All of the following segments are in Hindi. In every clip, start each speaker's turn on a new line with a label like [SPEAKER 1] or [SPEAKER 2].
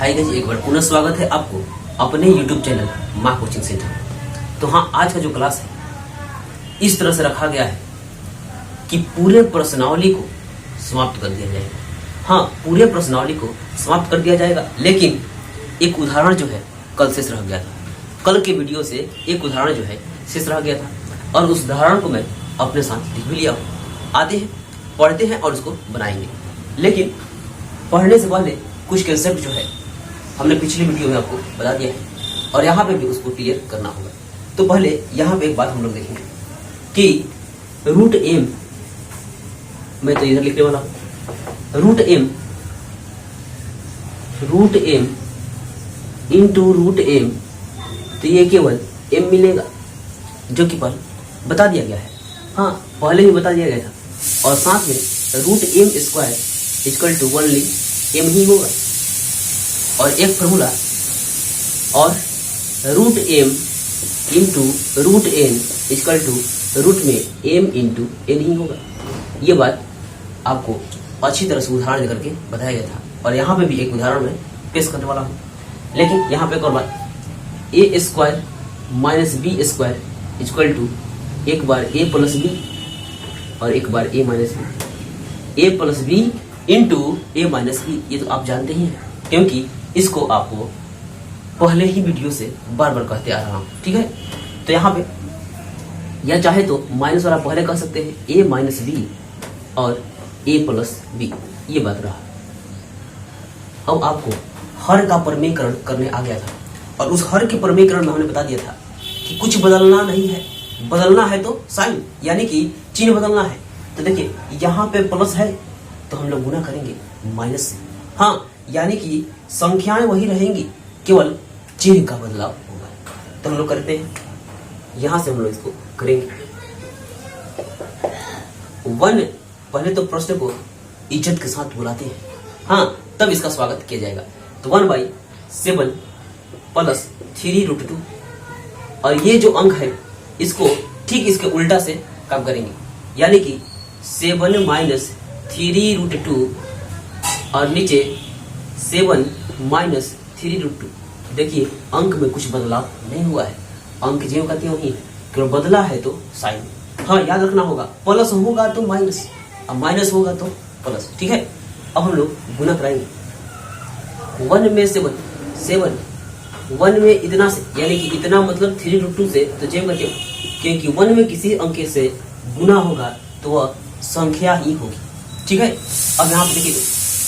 [SPEAKER 1] हाय गाइस, एक बार पुनः स्वागत है आपको अपने YouTube चैनल माँ कोचिंग सेंटर। तो हाँ, आज का जो क्लास है इस तरह से रखा गया है कि पूरे प्रश्नावली को समाप्त कर दिया जाएगा। हाँ, पूरे प्रश्नावली को समाप्त कर दिया जाएगा, लेकिन एक उदाहरण जो है कल शेष रह गया था। कल के वीडियो से एक उदाहरण जो है शेष रह गया था और उस उदाहरण को मैं अपने साथ लिख भी लिया हूँ। आते हैं, पढ़ते हैं और उसको बनाएंगे। लेकिन पढ़ने से पहले कुछ कंसेप्ट जो है हमने पिछले वीडियो में आपको बता दिया है और यहाँ पे भी उसको क्लियर करना होगा। तो पहले यहाँ पे एक बात हम लोग देखेंगे कि रूट एम, मैं तो इधर लिखने वाला हूँ, root M into root M, तो ये केवल एम मिलेगा जो कि पहले बता दिया गया है। हाँ, पहले ही बता दिया गया था। और साथ में root M square equal to only M ही होगा और एक फॉर्मूला, और root M into root N equal to root में एम इंटू एन ही होगा। ये बात आपको अच्छी तरह से उदाहरण देकर के बताया गया था और यहाँ पे भी एक उदाहरण मैं पेश करने वाला हूँ। लेकिन यहाँ पे एक और बात, A square minus B square equal to एक बार ए प्लस बी और एक बार A minus B, A plus B into A minus B. ये तो आप जानते ही हैं, क्योंकि इसको आपको पहले ही वीडियो से बार बार कहते आ रहा हूँ। ठीक है, तो यहाँ पे या चाहे तो माइनस वाला पहले कह सकते हैं, ए माइनस बी और ए प्लस बी। ये बात रहा। अब आपको हर का प्रमेयकरण करने आ गया था और उस हर के प्रमेयकरण में हमने बता दिया था कि कुछ बदलना नहीं है, बदलना है तो साइन यानी कि चिन्ह बदलना है। तो देखिए, यहाँ पे प्लस है तो हम लोग गुना करेंगे माइनस से। हाँ, यानी कि संख्याएं वही रहेंगी, केवल चिन्ह का बदलाव होगा। तो हम लोग करते हैं, यहां से हम लोग इसको करेंगे। वन, पहले तो प्रश्न को इज्जत के साथ बुलाते हैं, हाँ, तब इसका स्वागत किया जाएगा। तो 1/7 प्लस 3√2, और ये जो अंक है इसको ठीक इसके उल्टा से काम करेंगे, यानी कि 7 माइनस 3√2 और नीचे 7 माइनस 3√2। देखिए, अंक में कुछ बदलाव नहीं हुआ है, अंक ज्यों का त्यों ही है, केवल बदला है तो साइन। हाँ, याद रखना होगा, प्लस होगा तो माइनस और माइनस होगा तो प्लस। ठीक है, अब हम लोग गुना कराएंगे। 1 में 7, 1 में इतना से यानी कि इतना मतलब 3√2 से, तो ज्यों का त्यों, क्योंकि 1 में किसी अंक से गुना होगा तो वह संख्या ही होगी। ठीक है, अब यहाँ पे देखिए,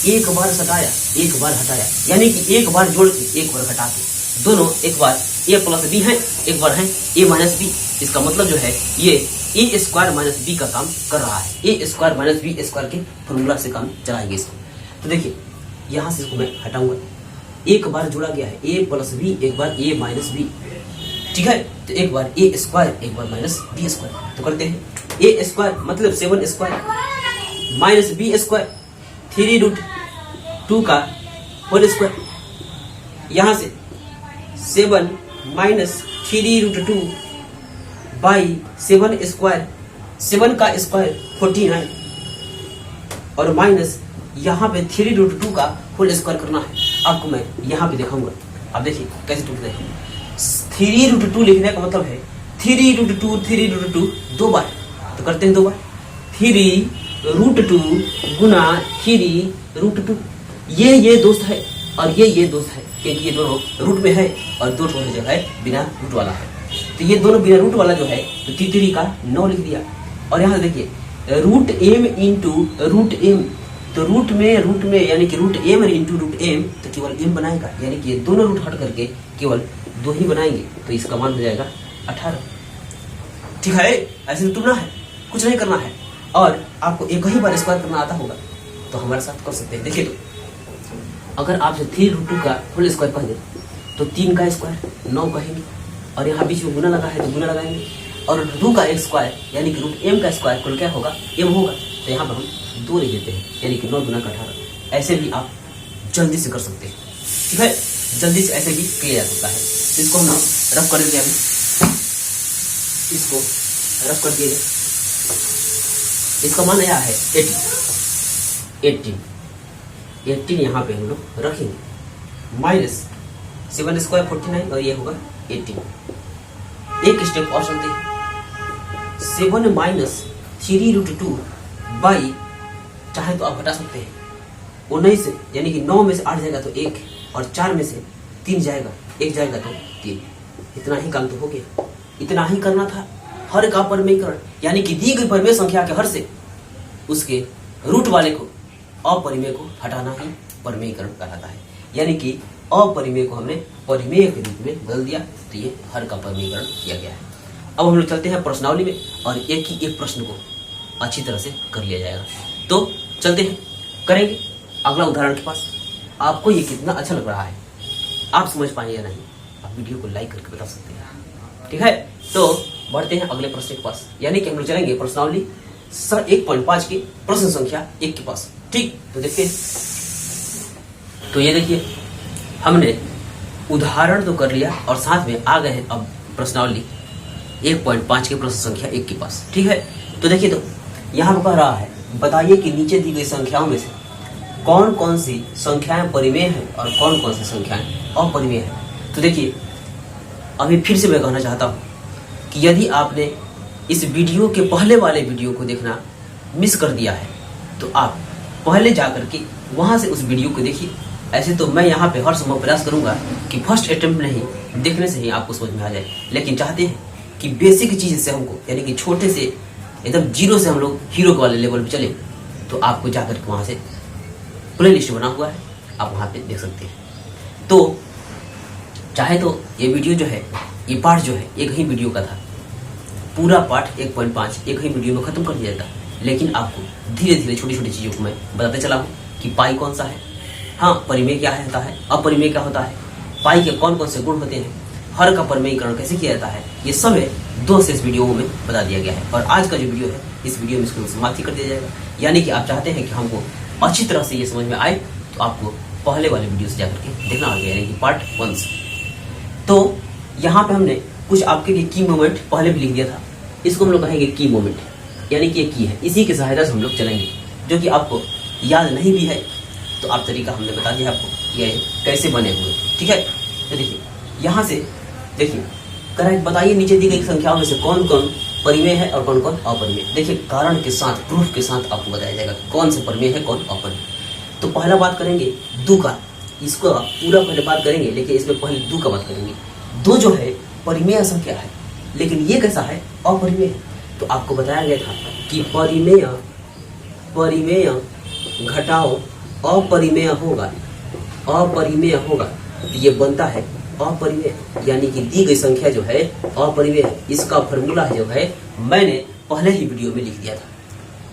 [SPEAKER 1] एक बार सटाया एक बार हटाया, यानी कि एक बार जोड़ के एक बार घटा के, दोनों एक बार ए प्लस बी है, एक बार है ए माइनस बी। इसका मतलब जो है ये ए स्क्वायर माइनस बी का काम कर रहा है, ए स्क्वायर माइनस बी स्क्वायर के फॉर्मूला से काम चलाएंगे इसको। तो देखिए, यहाँ से इसको मैं हटाऊंगा, एक बार जोड़ा गया है ए प्लस बी, एक बार ए माइनस बी। ठीक है, तो एक बार ए स्क्वायर एक बार माइनस बी स्क्वायर। तो करते हैं, ए स्क्वायर मतलब 7 स्क्वायर माइनस बी स्क्वायर 3√2 का होल स्क्वायर, यहां से 7 माइनस 3√2 बाई 7 स्क्वायर, 7 का स्क्वायर 49 और माइनस यहाँ पे 3√2 का होल स्क्वायर करना है। आपको मैं यहाँ पे दिखाऊंगा, आप देखिए कैसे टूटते हैं। 3√2 लिखने का मतलब है 3√2 दो बार, तो करते हैं दो बार, 3√2 गुना 3√2। ये दोस्त है और ये दोस्त है, क्योंकि ये दोनों रूट में है और दो ठो जो है बिना रूट वाला है। तो ये दोनों बिना रूट वाला जो है, तो 3 का 9 लिख दिया। और यहाँ देखिए, root M into root M, तो रूट में यानी कि root M into root M, तो केवल एम बनाएगा, यानी कि ये दोनों रूट हट करके केवल 2 ही बनाएंगे, तो इसका मान हो जाएगा 18। ठीक है, ऐसे तुलना है, कुछ नहीं करना है। और आपको एक ही बार स्क्वायर करना आता होगा तो हमारे साथ कर सकते हैं। देखिए, तो अगर आपसे 3√2 का होल स्क्वायर कहेंगे तो 3 का स्क्वायर 9 कहेंगे, और यहाँ बीच में गुना लगा है तो गुना लगाएंगे, और 2 का एक स्क्वायर यानी कि रूट एम का स्क्वायर कुल क्या होगा, एम होगा। तो यहाँ पर हम 2 लिख देते हैं, यानी कि 9 गुना का 18। ऐसे भी आप जल्दी से कर सकते हैं। ठीक है, जल्दी से ऐसे भी किया जा सकता है। तो इसको हम रफ कर देते हैं, इसको रफ कर दिए। इसका मान आया है 18 यहाँ पे हम लोग रखेंगे। माइनस 7 स्क्वायर 49 और ये होगा 18। एक स्टेप और चलते हैं। 7 माइनस 3√2 बाई, चाहे तो आप घटा सकते हैं 19 से, यानी कि 9 में से 8 जाएगा तो 1 और 4 में से 3 जाएगा, 1 जाएगा तो 3। इतना ही काम तो हो गया। इतना ही करना था। हर का परिमेयकरण, यानी कि दी गई परिमेय संख्या के हर से उसके रूट वाले को अपरिमेय को हटाना ही परिमेयकरण कहलाता है। यानी कि अपरिमेय को हमने परिमेय के रूप में बदल दिया, तो ये हर का परिमेयकरण किया गया है। अब हम लोग चलते हैं प्रश्नावली में और एक ही एक प्रश्न को अच्छी तरह से कर लिया जाएगा। तो चलते हैं, करेंगे अगला उदाहरण के पास। आपको ये कितना अच्छा लग रहा है, आप समझ पाए या नहीं, आप वीडियो को लाइक करके बता सकते हैं, ठीक है। तो बढ़ते हैं अगले प्रश्न के पास, यानी कि हम लोग चलेंगे प्रश्नावली 1.5 के प्रश्न संख्या 1 के पास। ठीक, तो देखिए, तो ये देखिए हमने उदाहरण तो कर लिया और साथ में आ गए हैं अब प्रश्नावली 1.5 के प्रश्न संख्या 1 के पास। ठीक है, तो देखिए, तो यहाँ पर कह रहा है बताइए कि नीचे दी गई संख्याओं में से कौन कौन सी संख्याएं परिमेय हैं और कौन कौन सी संख्याएं अपरिमेय हैं। तो देखिए, अभी फिर से मैं कहना चाहता हूँ कि यदि आपने इस वीडियो के पहले वाले वीडियो को देखना मिस कर दिया है तो आप पहले जाकर के वहां से उस वीडियो को देखिए। ऐसे तो मैं यहाँ पे हर समय प्रयास करूंगा कि फर्स्ट अटेम्प्ट नहीं, देखने से ही आपको समझ में आ जाए, लेकिन चाहते हैं कि बेसिक चीज से हमको, यानी कि छोटे से एकदम जीरो से हम लोग हीरो वाले लेवल पे चले, तो आपको जाकर के वहां से प्ले लिस्ट बना हुआ है, आप वहां पे देख सकते हैं। तो चाहे तो ये वीडियो जो है, ये पार्ट जो है एक ही वीडियो का था, पूरा पार्ट 1.5 एक ही वीडियो में खत्म कर दिया जाता, लेकिन आपको धीरे धीरे छोटी छोटी चीजों को मैं बताते चला हूँ कि पाई कौन सा है, हाँ परिमेय क्या होता है, अपरिमेय क्या होता है, पाई के कौन कौन से गुण होते हैं, हर का परिमेयकरण कैसे किया जाता है, ये सब है 2 से इस वीडियो में बता दिया गया है। और आज का जो वीडियो है, इस वीडियो में इसको समाप्ति कर दिया जाएगा। यानी कि आप चाहते हैं कि हमको अच्छी तरह से ये समझ में आए, तो आपको पहले वाले वीडियो से जाकर के देखना होगा, यानी कि पार्ट 1 से। तो यहाँ पे हमने कुछ आपके लिए की मोमेंट पहले भी लिख दिया था, इसको हम लोग कहेंगे की मोमेंट, यानी कि ये की है, इसी की सहायता से हम लोग चलेंगे। जो कि आपको याद नहीं भी है तो आप तरीका हमने बता दिया आपको ये कैसे बने हुए, ठीक है। तो देखिए यहाँ से देखिए, करेक्ट बताइए नीचे दी गई संख्याओं में से कौन कौन परिमेय है और कौन कौन अपरिमेय। देखिए कारण के साथ, प्रूफ के साथ आपको बताया जाएगा कौन से परिमेय है कौन अपरिमेय। तो पहला बात करेंगे 2 का, इसको पूरा पहले बात करेंगे, लेकिन इसमें पहले 2 का बात करेंगे। 2 जो है परिमेय संख्या है, लेकिन ये कैसा है, अपरिमेय है। तो आपको बताया गया था कि परिमेय घटाओ अपरिमेय होगा, अपरिमेय होगा, तो ये बनता है अपरिमेय, यानी कि दी गई संख्या जो है अपरिमेय है। इसका फॉर्मूला जो है मैंने पहले ही वीडियो में लिख दिया था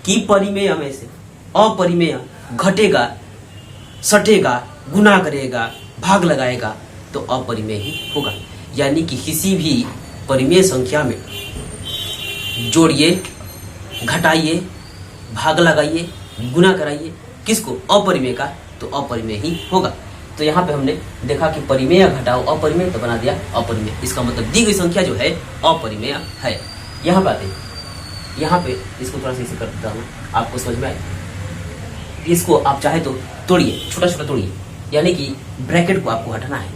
[SPEAKER 1] कि परिमेय में से अपरिमेय घटेगा, सटेगा, गुना करेगा, भाग लगाएगा तो अपरिमेय ही होगा। यानी कि किसी भी परिमेय संख्या में जोड़िए, घटाइए, भाग लगाइए, गुना कराइए, किसको, अपरिमेय का, तो अपरिमेय ही होगा। तो यहाँ पे हमने देखा कि परिमेय घटाओ अपरिमेय, तो बना दिया अपरिमेय। इसका मतलब दी गई संख्या जो है अपरिमेय है। यहाँ पे आते हैं, यहाँ पे इसको थोड़ा सा इसे कर देता हूँ, आपको समझ में आए। इसको आप चाहे तो तोड़िए, छोटा छोटा तोड़िए, यानी कि ब्रैकेट को आपको हटाना है।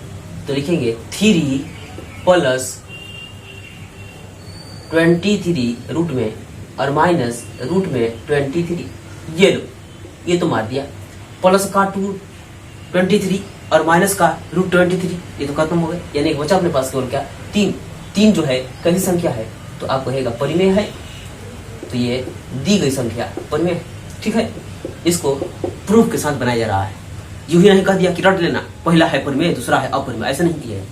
[SPEAKER 1] तो लिखेंगे 3 प्लस 23 रूट में और माइनस रूट में 23, ये लो, ये तो मार दिया। प्लस का 23 और माइनस का रूट 23, ये तो खत्म हो गए, यानी कि बचा अपने पास केवल क्या, 3 जो है कैसी संख्या है, तो आप कहेगा परिमेय है, तो ये दी गई संख्या परिमेय है, ठीक है। इसको प्रूफ के साथ बनाया जा रहा है, यूं ही नहीं कह दिया कि रट लेना पहला है परिमेय दूसरा है अपरिमेय, ऐसा नहीं किया है।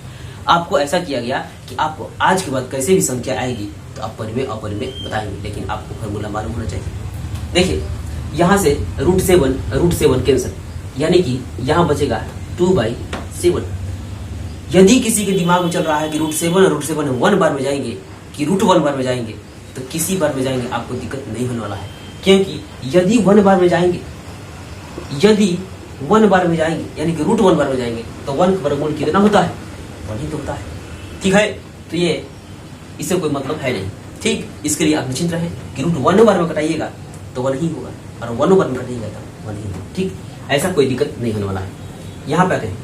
[SPEAKER 1] आपको ऐसा किया गया कि आपको आज के बाद कैसे भी संख्या आएगी तो आप परिमेय अपरिमेय बताएंगे, लेकिन आपको फॉर्मूला मालूम होना चाहिए। देखिए यहाँ से रूट सेवन कैंसिल, यानी कि यहाँ बचेगा 2/7। यदि किसी के दिमाग में चल रहा है कि रूट सेवन 1 बार में जाएंगे कि रूट 1 बार में जाएंगे, तो किसी बार में जाएंगे आपको दिक्कत नहीं होने वाला है, क्योंकि यदि 1 बार में जाएंगे, यानी कि रूट 1 बार में जाएंगे, तो 1 का वर्गमूल कितना होता है, 1 ही तो होता है, ठीक है। तो ये इससे कोई मतलब है नहीं, ठीक। इसके लिए आप निश्चिंत रहें कि रूट 1 बार में कटाइएगा तो 1 ही होगा, और 1 बार में कटाइएगा तो 1 ही होगा, ठीक। ऐसा कोई दिक्कत नहीं होने वाला है। यहाँ पे आते हैं,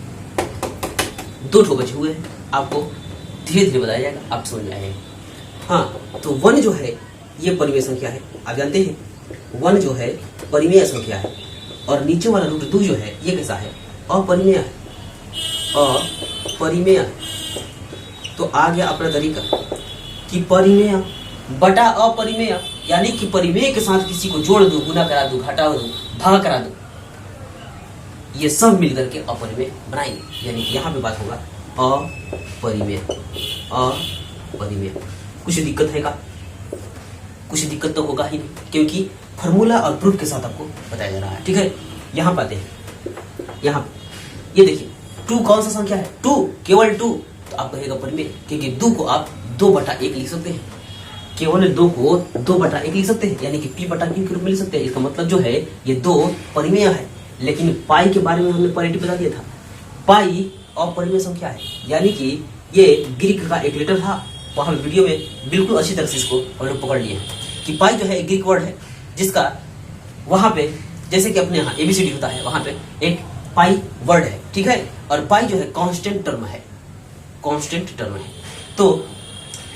[SPEAKER 1] 2 ठो बचे हुए हैं, आपको धीरे धीरे बताया जाएगा, आप समझ में आएगा। हाँ, तो 1 जो है ये परिमेय संख्या है, आप जानते हैं 1 जो है परिमेय संख्या है, और नीचे वाला √2 जो है ये कैसा है, अपरिमेय है, अपरिमेय है। तो आ गया अपना तरीका कि परिमेय बटा अपरिमेय, यानी कि परिमेय के साथ किसी को जोड़ दो, गुना करा दो, घटा दो, भाग करा दो, ये सब मिलकर के अपरिमेय बनाएंगे। यानी कि यहाँ पे बात होगा अपरिमेय, अपरिमेय। कुछ दिक्कत है का? कुछ दिक्कत तो होगा ही नहीं, क्योंकि फॉर्मूला और प्रूफ के साथ आपको बताया जा रहा है। ठीक है, यहाँ पाते हैं, यहाँ ये देखिए 2 कौन सा संख्या है, 2, केवल 2, तो आप कहेगा परिमेय, क्योंकि 2 को आप 2/1 लिख सकते हैं, केवल 2 को 2/1 लिख सकते हैं, यानी कि p/q के रूप में लिख सकते हैं। इसका मतलब जो है ये 2 परिमेय है। लेकिन पाई के बारे में हमने पॉलिटी बता दिया था, पाई अपरिमेय संख्या है, यानी कि ये ग्रीक का एक लेटर था, वहां वीडियो में बिल्कुल अच्छी तरह से इसको पकड़ लिए हैं कि पाई जो है एक ग्रीक वर्ड है, जिसका वहां पे जैसे कि अपने यहाँ ABCD होता है, वहां पे एक पाई वर्ड है। ठीक है, और पाई जो है कांस्टेंट टर्म है, कांस्टेंट टर्म है। तो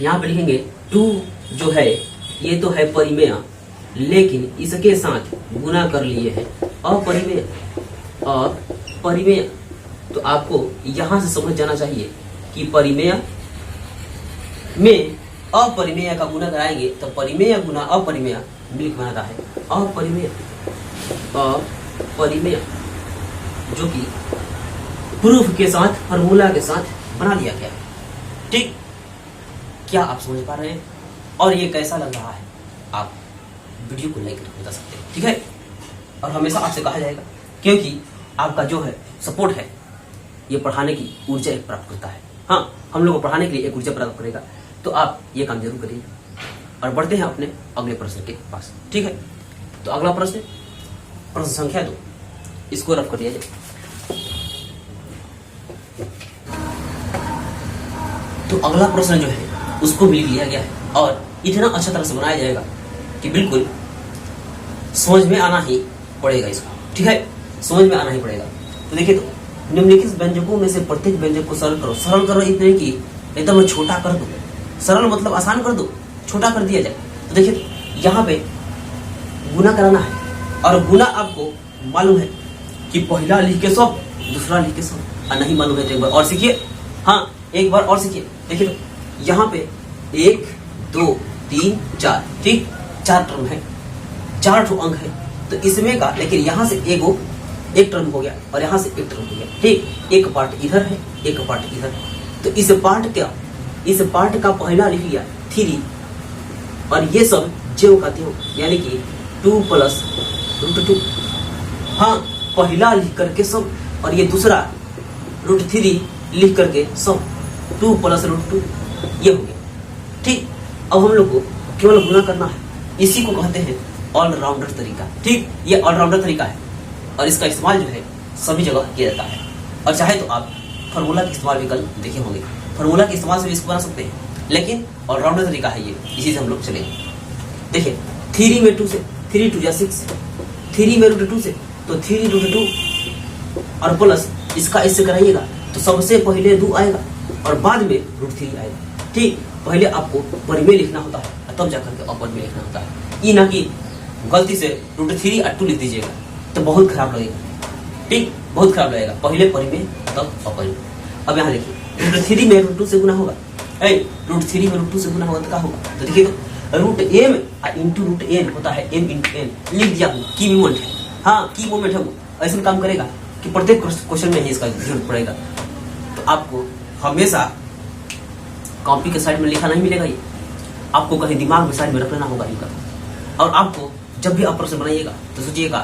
[SPEAKER 1] यहाँ पे लिखेंगे 2 जो है ये तो है परिमेय, लेकिन इसके साथ गुना कर लिए हैं अपरिमेय, अपरिमेय। तो आपको यहां से समझ जाना चाहिए कि परिमेय में अपरिमेय का गुना कराएंगे तो परिमेय गुना अपरिमेय मिलकर बनाता है अपरिमेय, अपरिमेय, जो कि प्रूफ के साथ, फॉर्मूला के साथ बना दिया गया है। ठीक, क्या आप समझ पा रहे हैं? और ये कैसा लग रहा है, आप वीडियो को लाइक करके बता सकते हैं। ठीक है, और हमेशा आपसे कहा जाएगा, क्योंकि आपका जो है सपोर्ट है ये पढ़ाने की ऊर्जा एक प्राप्त करता है। हाँ, हम लोग को पढ़ाने के लिए एक ऊर्जा प्राप्त करेगा, तो आप ये काम जरूर करिए। और बढ़ते हैं अपने अगले प्रश्न के पास। ठीक है, तो अगला प्रश्न, प्रश्न संख्या 2, इसको रफ कर दिया जाए। तो अगला प्रश्न जो है उसको भी लिख लिया गया है, और इतना अच्छा तरह से बनाया जाएगा कि बिल्कुल समझ में आना ही पड़ेगा इसको। ठीक है, समझ में आना ही पड़ेगा। तो देखिए, तो निम्नलिखित व्यंजकों में से प्रत्येक व्यंजक को सरल करो। सरल करो इतने कि एकदम छोटा कर दो, सरल मतलब आसान कर दो, छोटा कर दिया जाए। तो देखिए, यहाँ पे गुना कराना है, और गुना आपको मालूम है कि पहला लिख के 100, दूसरा लिख के 100, और नहीं मालूम है तो एक बार और सीखिए। हाँ, एक बार और सीखिए। देखिए, तो यहाँ पे 1, 2, 3, 4, ठीक, 4 टर्म है, 4 ठो अंक है। तो इसमें का, लेकिन यहाँ से एक टर्म हो गया और यहाँ से एक टर्म हो गया। ठीक, एक पार्ट इधर है, एक पार्ट इधर है। तो इस पार्ट का पहला लिख लिया 3, और ये सब ज्यों का त्यों, यानी कि 2 + √2। हाँ, पहला लिख करके सब, और ये दूसरा √3 लिख करके सब, 2 + √2, ये हो गया। ठीक, अब हम लोग को केवल गुना करना है। इसी को कहते हैं ऑलराउंडर तरीका। ठीक, ये ऑलराउंडर तरीका है, और इसका इस्तेमाल जो है सभी जगह किया जाता है। और चाहे तो आप फार्मूला का इस्तेमाल भी कल देखे होंगे, फार्मूला के इस्तेमाल से भी इसको बना सकते हैं, लेकिन ऑलराउंडर तरीका है ये, इसी से हम लोग चलेंगे। देखिए, 3 में 2 से, 3 2 6, 3 में √2 से, तो 3 √2, और प्लस इसका इससे कराइएगा तो सबसे पहले 2 आएगा और बाद में √3 आएगा। ठीक, पहले आपको परिमेय लिखना होता है, तब जाकर के अपरिमेय लिखना होता है। ये ना कि गलती से √3 और 2 लिख दीजिएगा, तो बहुत खराब लगेगा। ठीक, बहुत खराब लगेगा। पहले परिमेय तब अपरिमेय। अब यहाँ देखिए, √3 में √2 से गुना होगा, √3 में √2 से गुना होगा तो क्या होगा? तो देखिए, √m इंटू √n होता है, m इंटू n लिख दिया, की मोमेंट है। हाँ, की मोमेंट है वो, ऐसा काम करेगा कि प्रत्येक क्वेश्चन में ही इसका जरूरत पड़ेगा। तो आपको हमेशा कॉपी के साइड में लिखा नहीं मिलेगा, ये आपको कहीं दिमाग में साइड में रख लेना होगा इनका। और आपको जब भी आप प्रश्न बनाइएगा तो सोचिएगा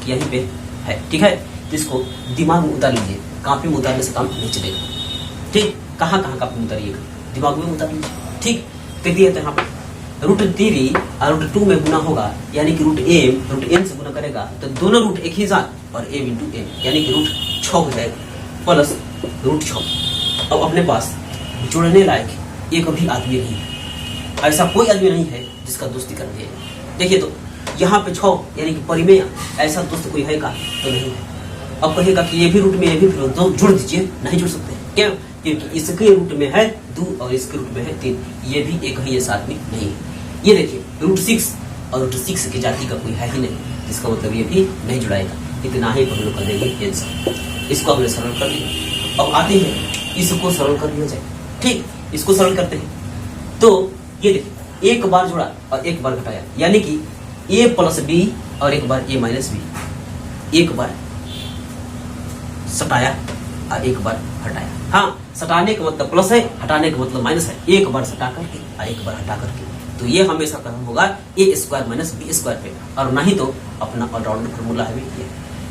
[SPEAKER 1] कि यहीं पे है। ठीक है, तो इसको दिमाग में उतार लीजिए, कॉपी में उतारने से काम नहीं चलेगा। ठीक, कहाँ कहाँ कॉपी में उतारिएगा, दिमाग में उतार लीजिए। ठीक, कह दिया तो यहाँ पे √3 और √2 में गुना होगा, यानी कि √n से गुना करेगा तो दोनों रूट एक ही साथ, और m इंटू n यानी कि √6 हो जाएगा, प्लस √6। अब अपने पास जोड़ने लायक एक भी आदमी नहीं है, ऐसा कोई आदमी नहीं है जिसका दोस्ती कर दिए। देखिए, तो यहाँ पे 6 यानी कि परिमेय, ऐसा दोस्त कोई है का? तो नहीं है। अब कहेगा कि ये भी रूट में ये भी रूट में जोड़ दीजिए, नहीं जोड़ सकते। क्यों? क्योंकि इसके रूट में है 2 और इसके रूट में है 3, ये भी एक ही है साथ में नहीं है। ये देखिए रूट 6 और रूट 6 की जाति का कोई है ही नहीं, जिसका मतलब ये भी नहीं जुड़ाएगा। इतना ही हम लोग कर देंगे आंसर। इसको हमने सरल कर लिया। अब आते हैं इसको सरल कर लिया जाए। ठीक, इसको सरल करते हैं तो ये देखिए एक बार जुड़ा और एक बार घटाया, यानी कि a प्लस बी और एक बार a माइनस बी, एक बार सटाया और एक बार हटाया। हाँ, सटाने का मतलब प्लस है, हटाने का मतलब माइनस है। एक बार सटा करके और एक बार हटा करके, तो ये हमेशा कर्म होगा ए स्क्वायर माइनस बी स्क्वायर पे, और नहीं तो अपना ऑलराउंडर फार्मूला है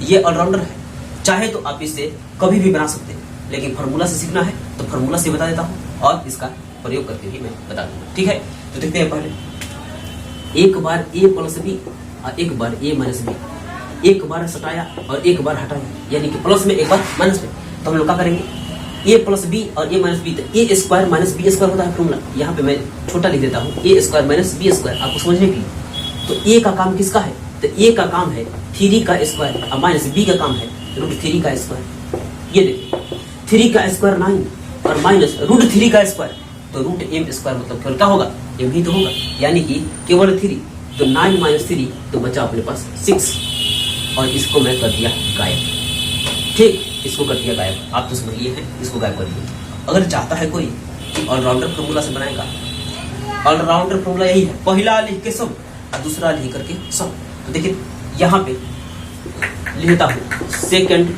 [SPEAKER 1] ये ऑलराउंडर है। चाहे तो आप इसे कभी भी बना सकते हैं, लेकिन फार्मूला से सीखना है तो फार्मूला से बता देता हूँ और इसका प्रयोग करके भी मैं बता दूंगा। ठीक है, तो देखते हैं पहले एक बार ए प्लस बी और एक बार ए माइनस बी, एक बार सटाया और एक बार हटाया, यानी कि प्लस में एक बार माइनस में। तो हम लोग क्या करेंगे, ए प्लस बी और ए माइनस बी, तो A square minus B square होता है फॉर्मूला। यहाँ पे मैं छोटा लिख देता हूँ, ए स्क्वायर माइनस बी स्क्वायर, आपको समझने के लिए। तो ए का काम किसका है, तो ए का काम है 3 का स्क्वायर और माइनस बी का काम है रूट 3 का स्क्वायर। ये देखिए 3 का स्क्वायर 9 और माइनस रूट 3 का स्क्वायर, तो रूट एम स्क्वायर मतलब केवल क्या होगा, एम ही तो होगा, यानी कि केवल 3, तो 9 माइनस 3 तो बचा अपने पास 6, और इसको मैं कर दिया गायब। ठीक, इसको कर दिया गायब, आप तो समझ लिए हैं, इसको गायब कर दिया। अगर चाहता है कोई कि ऑलराउंडर फॉर्मूला से बनाएगा, ऑलराउंडर फॉर्मूला यही है, पहला लिख के सब और दूसरा लिख करके सब। तो देखिए यहाँ पे लिखता हूँ सेकंड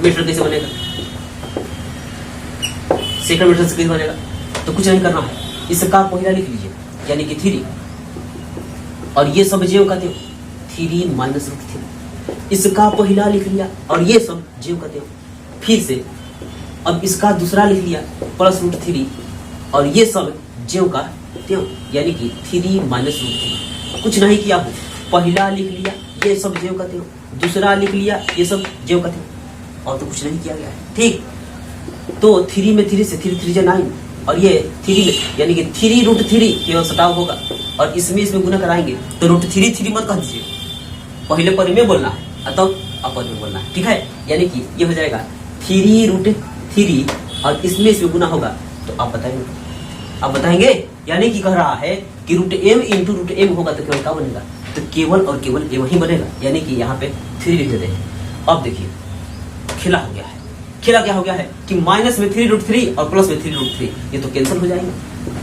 [SPEAKER 1] मीटर कैसे बनेगा, सेकंड मीटर से कैसे बनेगा, तो कुछ नहीं करना है, इसका पहला लिख लीजिए यानी कि 3, और ये सब जेव का 3 माइनस रूट 3, इसका पहला लिख लिया और ये सब जेव का 3। फिर से अब इसका दूसरा लिख लिया प्लस रूट 3 और ये सब जेव का 3, यानी कि 3 माइनस रूट 3। कुछ नहीं किया हो, पहला लिख लिया ये सब जेव का 3, दूसरा लिख लिया ये सब जेव का 3, और तो कुछ नहीं किया गया है। ठीक, तो 3 में 3 से 3 3 9, और ये 3 में यानी कि 3 रूट 3 केवल सटाव होगा, और इसमें गुना कराएंगे तो रूट 3 मत कह दीजिए, पहले पर में बोलना है तब अपर में बोलना है। ठीक है, यानी कि ये हो जाएगा 3 रूट 3 और इसमें गुना होगा, तो आप बताएंगे, यानी कि कह रहा है कि root M into root M होगा तो केवल क्या बनेगा, तो केवल और केवल एम ही बनेगा, यानी कि यहाँ पे 3 लिख देते हैं। अब देखिए खेला हो गया है, खेला क्या हो गया है कि माइनस में 3 रूट 3 और प्लस में 3 रूट 3, ये तो कैंसिल हो जाएंगे।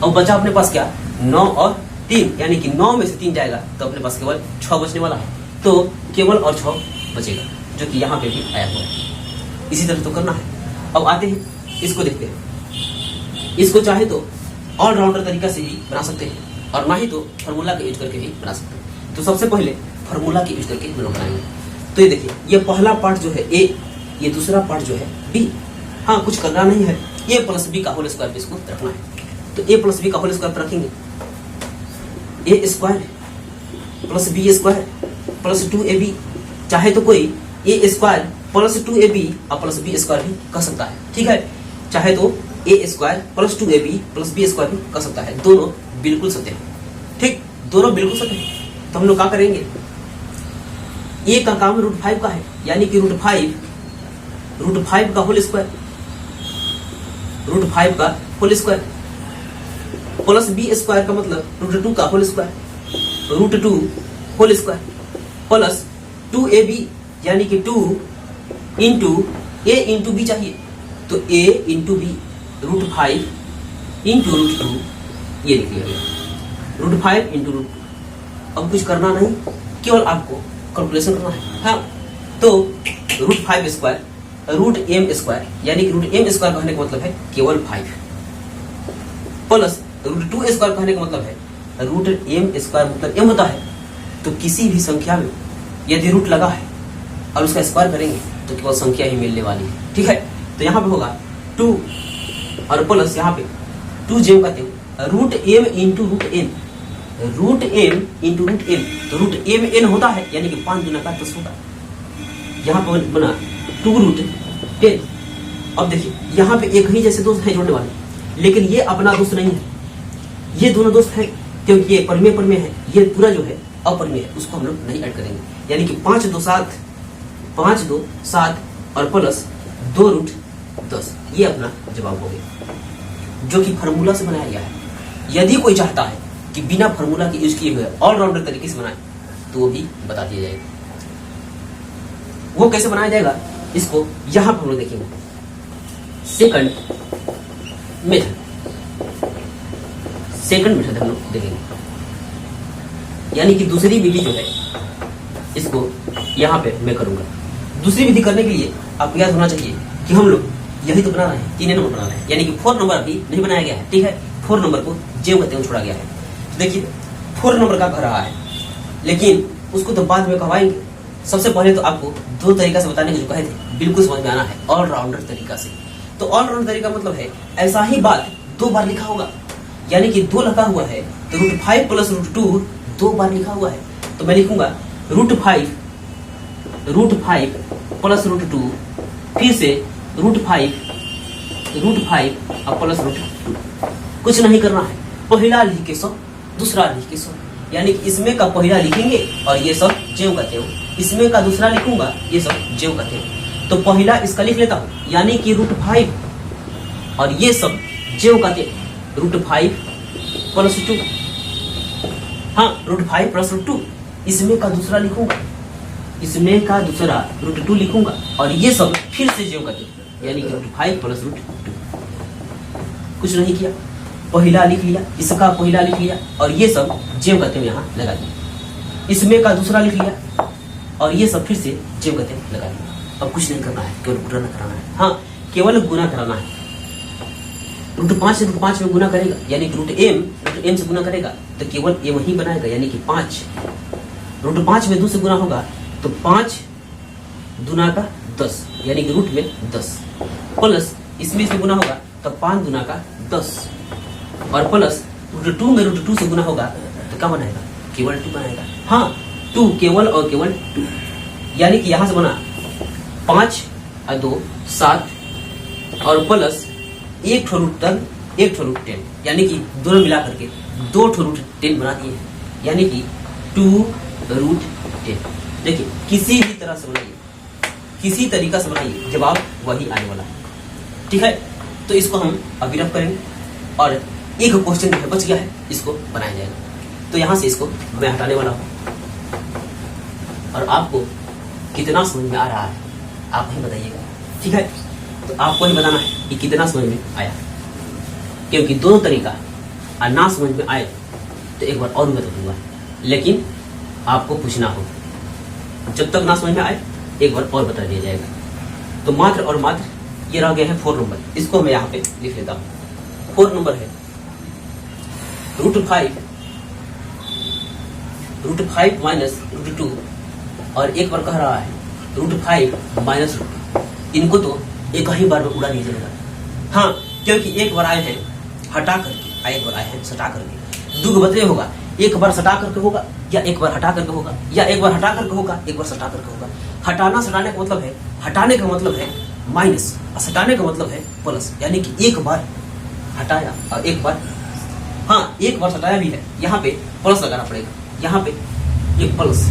[SPEAKER 1] अब बचा अपने पास क्या, 9 और 3, यानी कि 9 में से 3 जाएगा तो अपने पास केवल 6 बचने वाला है, तो केवल और 6 बचेगा, जो कि यहाँ पे भी आया हुआ है। इसी तरह तो करना है। अब आते हैं इसको देखते हैं, इसको चाहे तो ऑलराउंडर तरीका से भी बना सकते हैं, और ना ही तो फार्मूला का यूज करके भी बना सकते हैं। तो सबसे पहले फार्मूला के यूज करके हम लोग बनाएंगे। तो ये देखिए, ये पहला पार्ट जो है ए, ये दूसरा पार्ट जो है बी। हाँ, कुछ करना नहीं है, ए प्लस बी का होल स्क्वायर पे इसको रखना है। तो ए प्लस बी का होल स्क्वायर पर रखेंगे, A square plus B square plus 2ab, चाहे तो कोई ए स्क्वायर प्लस 2ab और प्लस बी स्क्वायर भी कर सकता है। ठीक है, चाहे तो A square plus 2ab plus B square भी कर सकता है, दोनों बिल्कुल सत्य है। ठीक, दोनों बिल्कुल सत्य है। तो हम लोग क्या करेंगे, ए का काम रूट 5 का है, यानी कि रूट 5 का होल स्क्वायर, रूट 5 का whole square plus B square का मतलब रूट 2 का whole square, root 2 whole square plus 2ab, यानी कि 2 इंटू ए इंटू बी चाहिए, तो a into B root 5 into root 2, ये लिख लिया गया रूट 5 इंटू रूट 2। अब कुछ करना नहीं, केवल आपको कैलकुलेशन करना है। हाँ, तो root 5 square root M square, यानी कि रूट एम स्क्वायर कहने का मतलब है केवल 5, प्लस रूट 2 स्क्वायर कहने का मतलब है रूट एम स्क्वायर मतलब एम होता है। तो किसी भी संख्या में यदि रूट लगा है और उसका स्क्वायर करेंगे तो केवल संख्या ही मिलने वाली है। ठीक है, तो यहाँ पे होगा 2 और प्लस यहाँ पे 2 जेम कहते हैं root M into root N, root M into root N, तो रूट एम एन होता है, यानी कि 5 गुना का 10 होता है। यहाँ पे बना 2 रूट 10। अब देखिए यहाँ पे एक ही जैसे दोस्त है जोड़ने वाले, लेकिन ये अपना दोस्त नहीं है, ये दोनों दोस्त है, क्योंकि ये परमेय है, ये पूरा जो है अपरिमेय है, उसको हम लोग नहीं ऐड करेंगे। यानी कि 5 2 7 5 2 7 और प्लस 2 रूट 10, ये अपना जवाब हो गया, जो कि फार्मूला से बनाया गया है। यदि कोई चाहता है कि बिना फार्मूला के यूज किए हुए ऑलराउंडर तरीके से बनाए तो वो भी बता दिया जाएगा। वो कैसे बनाया जाएगा इसको यहां पर हम लोग देखेंगे। सेकंड मेथड हम लोग देखेंगे, यानी कि दूसरी विधि जो है इसको यहां पे मैं करूंगा। दूसरी विधि करने के लिए आपको याद होना चाहिए कि हम लोग यही तो बना रहे हैं, 3 नंबर बना रहे हैं, यानी कि 4 नंबर अभी नहीं बनाया गया है, ठीक है। 4 नंबर को जेव कहते हैं छोड़ा गया है। तो देखिए 4 नंबर का कह रहा है, लेकिन उसको तो बाद में कहवाएंगे। सबसे पहले तो आपको 2 तरीका से बताने के जो कहे थे बिल्कुल समझ में आना है, ऑलराउंडर तरीका से। तो ऑलराउंडर तरीका मतलब है ऐसा ही बात 2 बार लिखा होगा, यानी कि 2 लिखा हुआ है तो √5 प्लस √2 2 बार लिखा हुआ है। तो मैं लिखूंगा √5 प्लस √2, फिर से √5 और प्लस √2। कुछ नहीं करना है, पहला लिख के 100, दूसरा लिख के 100, यानी कि इसमें का पहला लिखेंगे और ये सब जेव का तेव, इसमें का दूसरा लिखूंगा, ये सब जेव का तेव। तो पहला इसका लिख लेता हूं, यानी कि √5 और ये सब जेव का तेव, √5 प्लस 2, हाँ √5 प्लस √2। इसमें का दूसरा लिखूंगा, इसमें का दूसरा √2 लिखूंगा और ये सब फिर से जेव का तेव, यानी कि √5 प्लस √2। कुछ नहीं किया, पहला लिख लिया, इसका पहला लिख लिया और ये सब जेव का तेव यहाँ लगा दिया। इसमें का दूसरा लिख लिया और ये सब फिर से जेव का तेव लगा दिया। अब कुछ नहीं करना है, केवल गुना कराना है। हाँ केवल गुना कराना है। √5 से √5 में गुना करेगा, यानी कि √m से गुना करेगा तो केवल m ही बनाएगा, यानी कि 5। √5 में 2 से गुना होगा तो 5 दुना का 10, यानी कि रूट में 10, प्लस इसमें से गुना होगा तो 5 दुना का 10 और प्लस √2 में √2 से गुना होगा तो क्या बनाएगा, केवल 2 बनाएगा। हाँ 2 केवल और केवल 2, यानी कि यहां से बना 5 और 2 7 और प्लस 1 ठो √10 1 ठो √10, यानी कि दोनों मिला करके 2 ठो √10 बना दिए हैं, यानी कि 2 √10। देखिए किसी भी तरह से बनाइए, किसी तरीका से बनाइए, जवाब वही आने वाला है, ठीक है। तो इसको हम अभी रफ करेंगे और एक क्वेश्चन जो है बच गया है, इसको बनाया जाएगा। तो यहां से इसको मैं हटाने वाला हूं और आपको कितना समझ में आ रहा है आप ही बताइएगा, ठीक है। तो आपको ही बताना है कि कितना समझ में आया, क्योंकि दोनों तरीका और ना समझ में आए तो एक बार और बता दूंगा, लेकिन आपको पूछना होगा। जब तक ना समझ में आए एक बार और बता दिया जाएगा। तो मात्र और मात्र ये रह गया है 4 नंबर, इसको मैं यहाँ पे लिख लेता हूँ। 4 नंबर है √5 माइनस √2 और एक बार कह रहा है √5 माइनस √2। इनको तो एक ही बार में उड़ा दीजिएगा। हाँ क्योंकि एक बार आए हैं हटा करके, एक बार आए हैं सटा करके, 2 बदले होगा, एक बार सटा करके होगा या एक बार हटा करके होगा, या एक बार हटा करके होगा एक बार सटा करके होगा। हटाना सटाने का मतलब है, हटाने का मतलब है माइनस और सटाने का मतलब है प्लस, यानी कि एक बार हटाया और एक बार, हाँ एक बार सटाया भी है, यहाँ पे प्लस लगाना पड़ेगा, यहाँ पे ये प्लस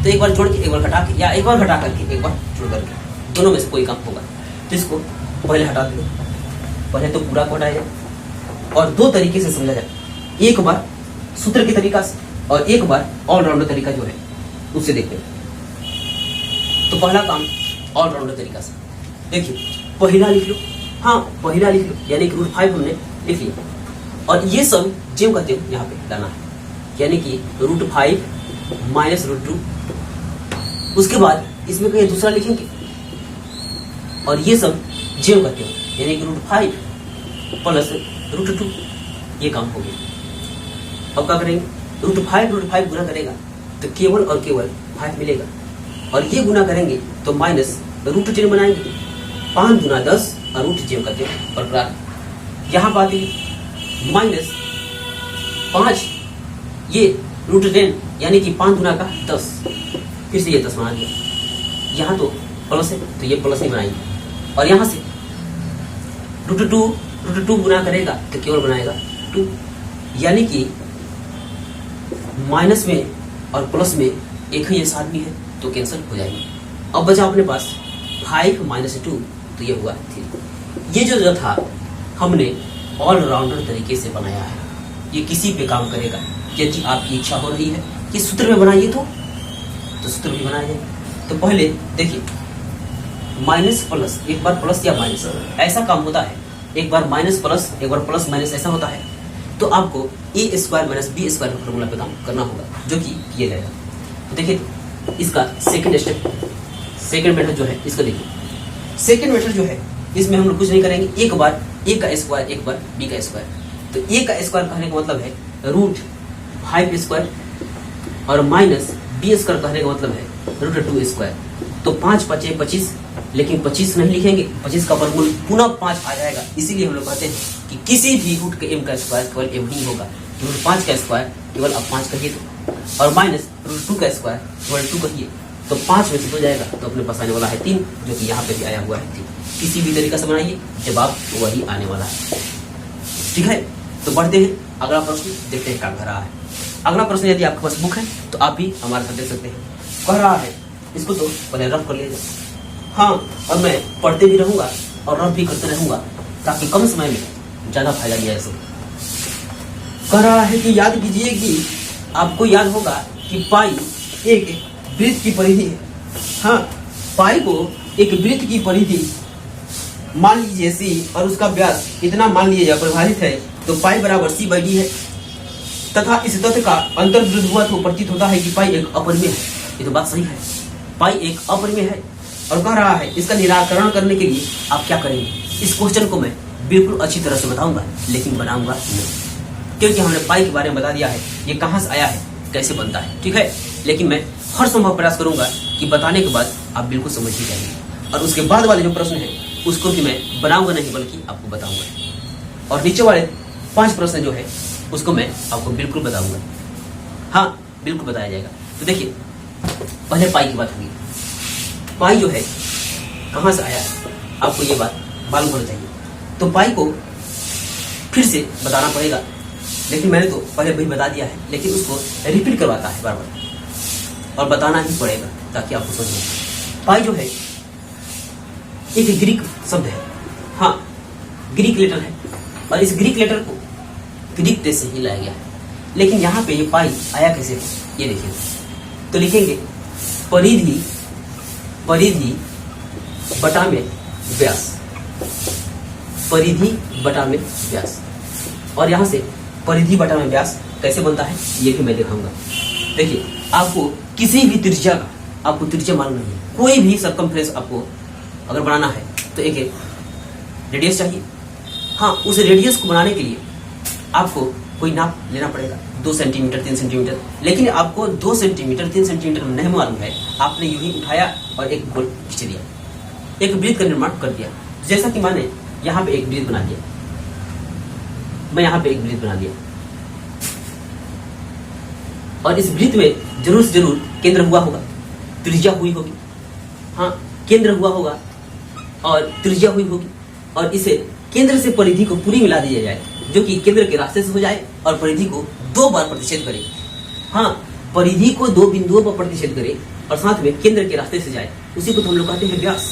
[SPEAKER 1] तो एक बार जोड़ के एक बार हटा के, या एक बार हटा करके एक बार जोड़ करके, दोनों में से कोई काम होगा। तो इसको पहले हटा दो, पहले तो पूरा को हटाया जाए और 2 तरीके से समझा जाए, एक बार सूत्र के तरीका से और एक बार ऑलराउंडर तरीका जो है उससे देखते हैं। तो पहला काम ऑलराउंडर तरीका से, देखिए पहला लिख लो, हाँ पहला लिख लो, यानी कि √5 हमने लिख लिया और ये सब जेव का तेव यहाँ पे लाना है, यानी कि √5 माइनस √2। उसके बाद इसमें कहीं दूसरा लिखेंगे और ये सब जेव का तेव, यानी कि √5 प्लस √2, ये काम हो गया। अब क्या करेंगे, √5 गुना करेगा तो केवल और केवल 5 मिलेगा और ये गुना करेंगे तो माइनस √10 बनाएंगे, 5 गुना 10 और √जेव का तेव बरकरार। यहाँ बात है माइनस 5 ये √10, यानी कि 5 गुना का 10, फिर से ये 10 बना दिया। यहाँ तो प्लस है तो ये प्लस ही बनाएंगे और यहाँ से √2 गुना करेगा तो केवल बनाएगा 2, यानी कि माइनस में और प्लस में एक ही जैसा आदमी है तो कैंसिल हो जाएंगे। अब बचा अपने पास 5 - 2, तो ये हुआ 3। ये जो था हमने ऑलराउंडर तरीके से बनाया है, ये किसी पे काम करेगा। यदि आपकी इच्छा हो रही है कि सूत्र में बनाइए तो सूत्र भी बनाया जाए। तो पहले देखिए, माइनस प्लस, एक बार प्लस या माइनस ऐसा काम होता है, एक बार माइनस प्लस, एक बार प्लस माइनस ऐसा होता है। तो आपको a² - b² का फॉर्मूला पे काम करना होगा, जो कि ये रहेगा। तो देखिए इसका सेकंड स्टेप, सेकंड मेथड जो है इसको देखिए। सेकंड मेथड जो है इसमें हम लोग कुछ नहीं करेंगे, एक बार a का स्क्वायर, एक बार b का स्क्वायर। तो a का स्क्वायर कहने का मतलब है √5² और माइनस b² कहने का मतलब है √2²। तो 5 × 5 = 25, लेकिन 25 नहीं लिखेंगे, 25 का वर्गमूल पुनः 5 आ जाएगा। इसीलिए हम लोग कहते हैं कि किसी भी रूट के m का स्क्वायर केवल m ही होगा। √5 का स्क्वायर केवल आप 5 कहिए तो, और माइनस √2 का स्क्वायर केवल 2 कहिए तो 5 में से 2 जाएगा, तो अपने पास आने वाला है 3, जो कि यहाँ पे भी आया हुआ है 3। किसी भी तरीका से बनाइए, जवाब वही आने वाला है। ठीक है, तो बढ़ते हैं अगला प्रश्न, देखते हैं क्या कह रहा है। अगला प्रश्न यदि आपके पास बुक है तो आप भी हमारे साथ देख सकते हैं। कह रहा है, इसको तो पहले रफ कर लीजिए। हाँ, और मैं पढ़ते भी रहूंगा और रफ भी करते रहूंगा, ताकि कम समय में ज्यादा फायदा लिया जा सके। कह रहा है कि याद कीजिए कि आपको याद होगा कि पाई एक वृत्त की परिधि है। हाँ, पाई को एक वृत्त की परिधि मान लीजिए c, और उसका व्यास इतना मान लीजिए परिभाषित है, तो पाई बराबर c/d है। तथा इस तथ्य का अंतर्विरुद्ध हुआ तो प्रतीत होता है कि पाई एक अपरिमेय है। ये तो बात सही है, पाई एक अपरिमेय है। और कह रहा है इसका निराकरण करने के लिए आप क्या करेंगे। इस क्वेश्चन को मैं बिल्कुल अच्छी तरह से बताऊंगा, लेकिन बनाऊंगा नहीं, क्योंकि हमने पाई के बारे में बता दिया है, ये कहाँ से आया है, कैसे बनता है। ठीक है, लेकिन मैं हर संभव प्रयास करूंगा कि बताने के बाद आप बिल्कुल समझ ही जाएंगे। और उसके बाद वाले जो प्रश्न है उसको भी मैं बनाऊंगा नहीं, बल्कि आपको बताऊंगा। और नीचे वाले 5 प्रश्न जो है उसको मैं आपको बिल्कुल बताऊंगा। हाँ, बिल्कुल बताया जाएगा। तो देखिए, पहले पाई की बात होगी। पाई जो है कहाँ से आया है, आपको ये बात मालूम होना चाहिए। तो पाई को फिर से बताना पड़ेगा, लेकिन मैंने तो पहले वही बता दिया है, लेकिन उसको रिपीट करवाता है बार बार, और बताना ही पड़ेगा ताकि आपको समझ में। पाई जो है एक ग्रीक शब्द है। हाँ, ग्रीक लेटर है, और इस ग्रीक लेटर को ग्रीक देश से ही लाया गया है। लेकिन यहाँ पे ये पाई आया कैसे, ये देखिए। तो लिखेंगे परिधि बटा में व्यास, परिधि बटा में व्यास। और यहाँ से परिधि बटा में व्यास कैसे बनता है ये भी मैं दिखाऊंगा। देखिए, आपको किसी भी त्रिज्या का, आपको त्रिज्या मालूम नहीं है, कोई भी सर्कमफ्रेंस आपको अगर बनाना है तो एक रेडियस चाहिए। हाँ, उस रेडियस को बनाने के लिए आपको कोई नाप लेना पड़ेगा, 2 सेंटीमीटर 3 सेंटीमीटर। लेकिन आपको 2 सेंटीमीटर 3 सेंटीमीटर नहीं मालूम है, आपने यूं ही उठाया और एक गोल खींच दिया, एक वृत्त का निर्माण कर दिया। जैसा कि मैंने यहाँ पे एक वृत्त बना दिया, मैं यहाँ पे एक वृत्त बना दिया, और इस वृत्त में जरूर से जरूर केंद्र हुआ होगा, त्रिज्या हुई होगी। हाँ, केंद्र हुआ होगा और त्रिज्या हुई होगी, और इसे केंद्र से परिधि को पूरी मिला दिया जाए, जो कि केंद्र के रास्ते से हो जाए और परिधि को 2 बार प्रतिच्छेद करे। हाँ, परिधि को 2 बिंदुओं पर प्रतिच्छेद करे और साथ में केंद्र के रास्ते से जाए, उसी को तो हम लोग कहते हैं व्यास।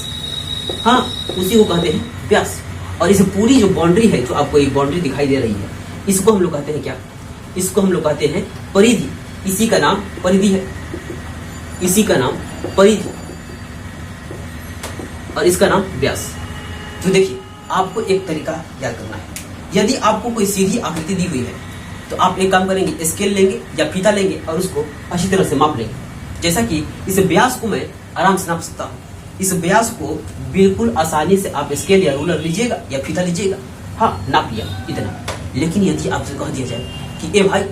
[SPEAKER 1] हाँ, उसी को कहते हैं व्यास। और इस पूरी जो बाउंड्री है, जो आपको एक बाउंड्री दिखाई दे रही है, इसको हम लोग कहते हैं क्या, इसको हम लोग कहते हैं परिधि। इसी का नाम परिधि है, इसी का नाम परिधि, और इसका नाम व्यास। तो देखिए, आपको एक तरीका याद करना है। यदि आपको कोई सीधी आकृति दी हुई है तो आप एक काम करेंगे, स्केल लेंगे या फीता लेंगे और उसको अच्छी तरह से माप लेंगे। जैसा कि इस व्यास को मैं आराम से नाप सकता हूँ, इस व्यास को बिल्कुल आसानी से आप स्केल या रूलर लीजिएगा या फीता लीजिएगा। हाँ, नाप लिया इतना। लेकिन यदि आपसे कह दिया जाए कि ए भाई,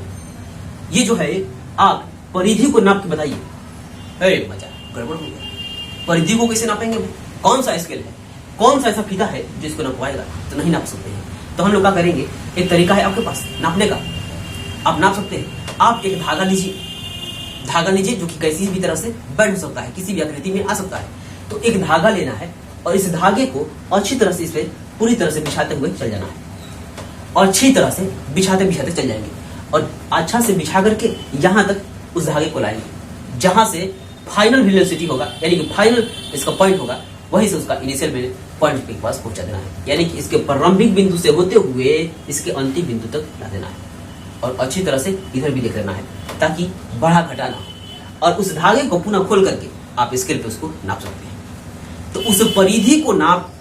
[SPEAKER 1] ये जो है आप परिधि को नाप के बताइए, मजा गड़बड़ हो गया। परिधि को कैसे नापेंगे भाई, कौन सा स्केल है, कौन सा ऐसा फीता है जिसको नापवाएगा, तो नहीं नाप सकते हैं। तो हम लोग क्या करेंगे, एक तरीका है आपके पास नापने का, आप नाप सकते हैं। आप एक धागा लीजिए, धागा लीजिए जो कि किसी भी तरह से बैंड हो सकता है, किसी भी आकृति में आ सकता है। तो एक धागा लेना है और इस धागे को अच्छी तरह से इस पे पूरी तरह से बिछाते हुए चल जाना है, और अच्छी तरह से बिछाते बिछाते चल जाएंगे, और अच्छा से बिछा करके यहाँ तक उस धागे को लाएंगे जहां से फाइनल वेलोसिटी होगा, यानी कि फाइनल इसका पॉइंट होगा, वहीं से उसका इनिशियल में पॉइंट के पास पहुंचा देना है, यानी कि इसके प्रारंभिक बिंदु से होते हुए इसके अंतिम बिंदु तक ला देना है। और अच्छी तरह से इधर भी देख लेना है ताकि बढ़ा घटा ना हो। और उस धागे को पुनः खोल करके आप स्केल पे उसको नाप सकते हैं। तो उस परिधि को नाप